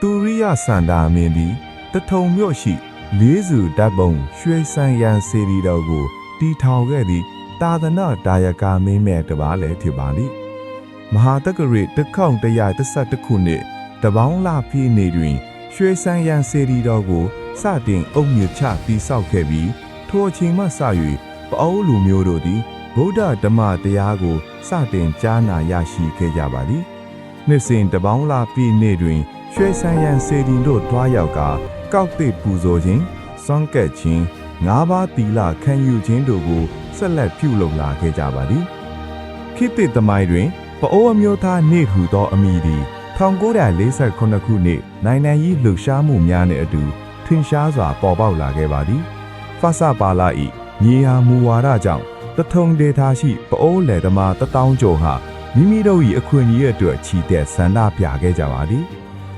တူရိယစန္ဒာမင်းသည်တထုံမြို့ရှိလေးစုဓာတ်ပုံရွှေစံရန်စေရီတော်ကိုတီထောင်ခဲ့သည့်တာသနာဒါယကာမင်းမဲ့တပါးလည်းဖြစ်ပါလိမဟာတက္ကရာ1111ခုနှစ်တပေါင်းလပြည့်နေ့တွင်ရွှေစံရန်စေရီတော်ကိုစတင်အုပ်မြချတည်ဆောက်ခဲ့ပြီးထိုအချိန်မှစ၍ပအိုးလူမျိုးတို့သည်ဗုဒ္ဓဓမ္မတရားကိုစတင်ကြားနာရရှိခဲ့ကြပါသည်နှစ်စဉ်တပေါင်းလပြည့်နေ့တွင်ရွှေစံရန်စေတီတို့တွားရောက်ကကောက်သစ်ပူဇော်ခြင်းစွန့်ကပ်ခြင်း၅ပါးသီလခံယူခြင်းတို့ကိုဆက်လက်ပြုလုပ်လာခဲ့ကြပါသည်ခေတ်သစ်သမိုင်းတွင်ပအိုးအမျိုးသားနေ့ထူသောအမည်သည်1948ခုနှစ်နိုင်ငံရေးလှုပ်ရှားမှုများနှင့်အတူထင်ရှားစွာပေါ်ပေါက်လာခဲ့ပါသည်ဖဆပါလာ၏မြေဟာမူဝါဒကြောင့်တထုံဒေသရှိပအိုးလယ်သမား1000ကျော်ဟာမိမိတို့၏အခွင့်အရေးအတွက်ချီတက်ဆန္ဒပြခဲ့ကြပါသည်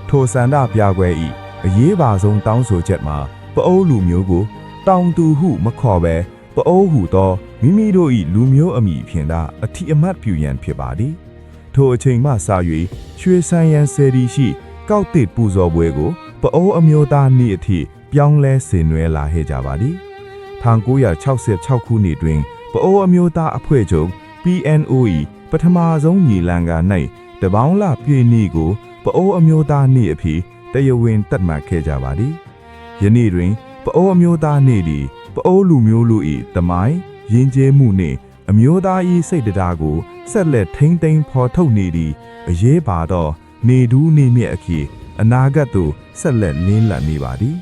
ထိုဆန္ဒပြပွဲ၏အရေးပါဆုံးတောင်းဆိုချက်မှာပအိုးလူမျိုးကိုတောင်သူဟုမခေါ်ဘဲပအိုးဟုသောမိမိတို့၏လူမျိုးအမည်ဖြင့်သာအထီအမှတ်ပြုရန်ဖြစ်ပါသည်ထိုအချိန်မှစ၍ရွှေစံရန်စေတီရှိကောက်သစ်ပူဇော်ပွဲကိုပအိုးအမျိုးသားနေ့အထိပြောင်းလဲဆင်နွှဲလာခဲ့ကြပါသည်1966ခုနှစ်တွင်ပအိုးအမျိုးသားအဖွဲ့ချုပ် PNO ၏ပထမဆုံးညီလာခံ၌တပေါင်းလပြည့်နေ့ကိုပအိုးအမျိုးသားနေ့အဖြစ်တရားဝင်သတ်မှတ်ခဲ့ကြပါသည်ယနေ့တွင်ပအိုးအမျိုးသားနေ့သည်ပအိုးလူမျိုးလူ၏သမိုင်းယဉ်ကျေးမှုနှင့်အမျိုးသား၏စိတ်တရားကိုဆက်လက်ထိန်းသိမ်းဖော်ထုတ်နေသည့်အရေးပါသောနေဒူးနေမြတ်အဖြစ်အနာဂတ်သို့ဆက်လက်လင်းလံနေပါသည်